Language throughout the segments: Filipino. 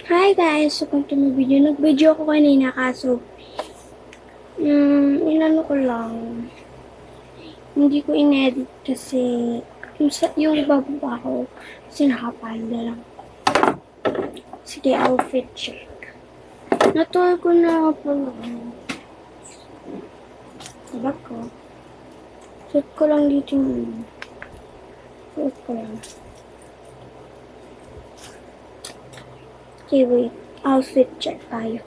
Hi guys! Welcome to my video. Nag-video ako kanina kaso inano ko lang. Hindi ko in-edit kasi yung ibababa ko kasi nakapalda lang. Sige, outfit check. Natuwa ko na pala. Diba ko? Suot ko lang dito yung suot ko lang. Okay, wait. Outfit check tayo.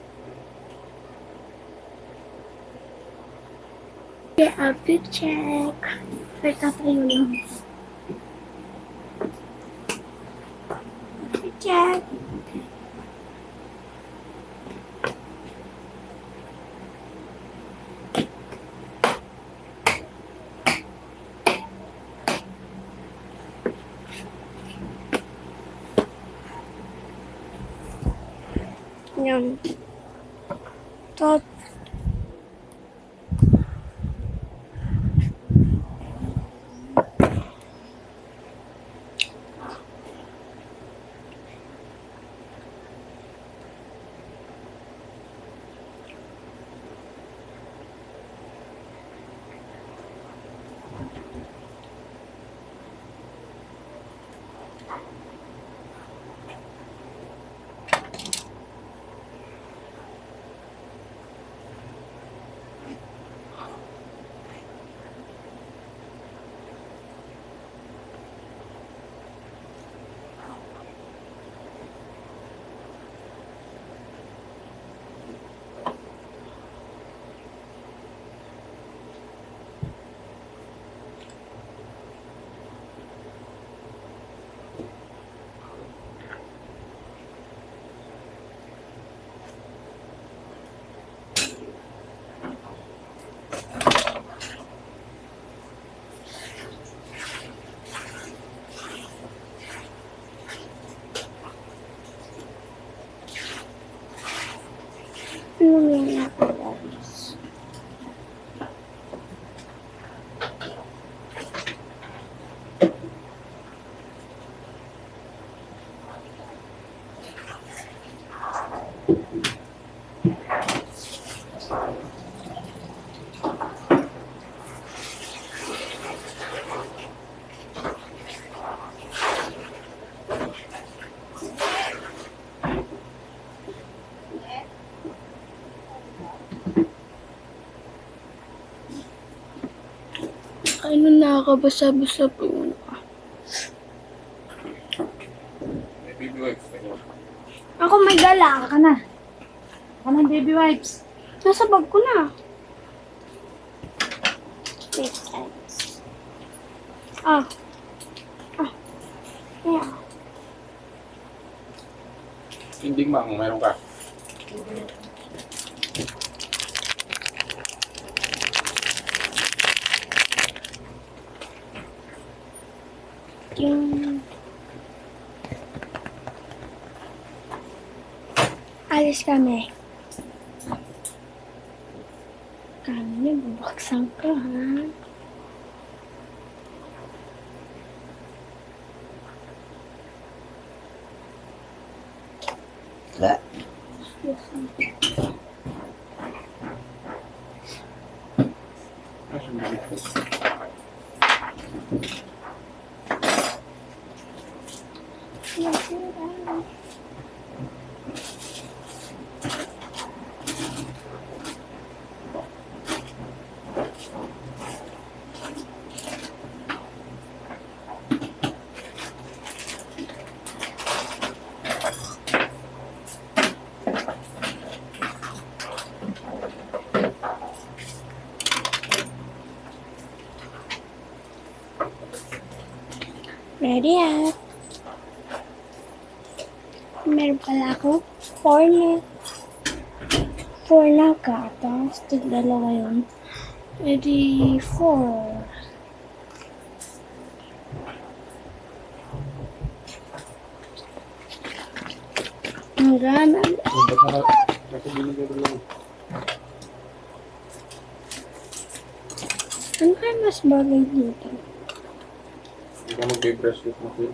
Okay, outfit check. Wait, tatayo lang. Outfit check. Yan. Top. Ano yung ako guys? Ano nakakabasa-basa po yun. Baby wipes. Ako may dala. Ka na. Anong baby wipes? Nasa bag ko na. Wait, guys. Ah. Ah. Yeah. Hindi mang, meron ka. Yung... Alis kami. Kami niya, bubaksan ka, ha? Ready at? Meron pala ako 4 na cartons. Tigdalawa yun. Ready 4. Ang gana. Ano kaya mas bagay dito? Hindi ka mag-bracelet mo, Phil.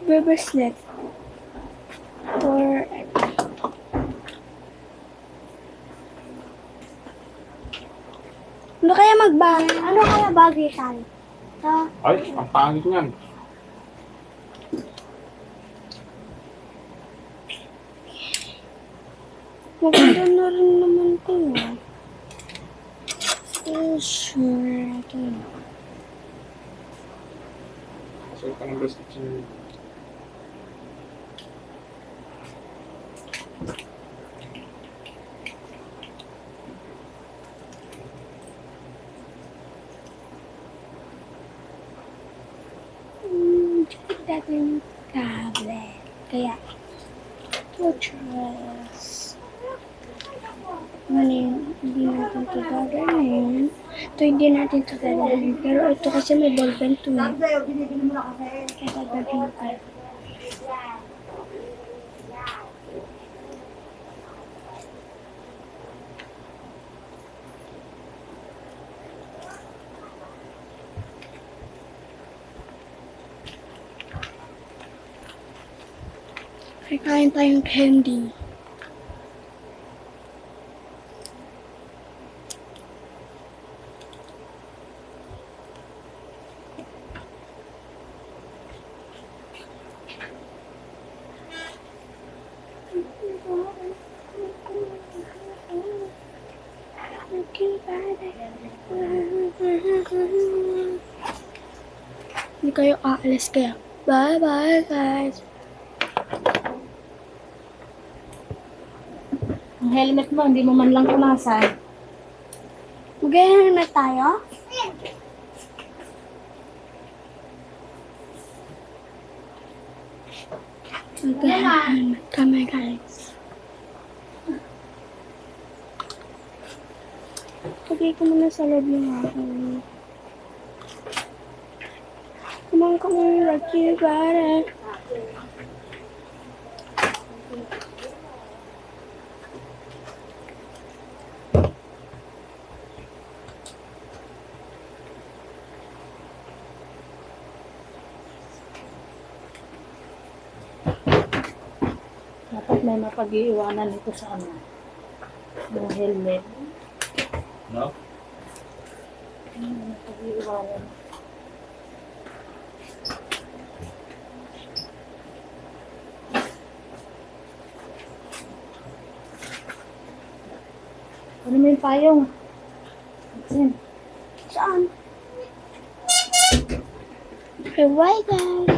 Bracelet. Or, ano kaya bagay tayo? Ay, ang pangit niyan. Maganda na rin naman ito. Sure. Ito na. So, ang gusto siya. Dati yung tablet. Kaya, torturous. Hindi natin ito gagawin. Ito hindi natin ito gagawin. Pero ito kasi may ballpen to eh. Kaya gagawin ko. May kain tayong candy. Hindi kayo aalis kaya. Bye-bye, guys. Ang helmet mo, hindi mo man lang punasan. Mag-helmet tayo? Mag-helmet kami, guys. Lagay ko muna sa loob yung akin. Kumang kami, lucky, pare. Dapat may mapag-iiwanan ito sa ano. Yung helmet. No? May mapag-iiwanan. Ano mo yung payong? Saan? Okay, bye, guys.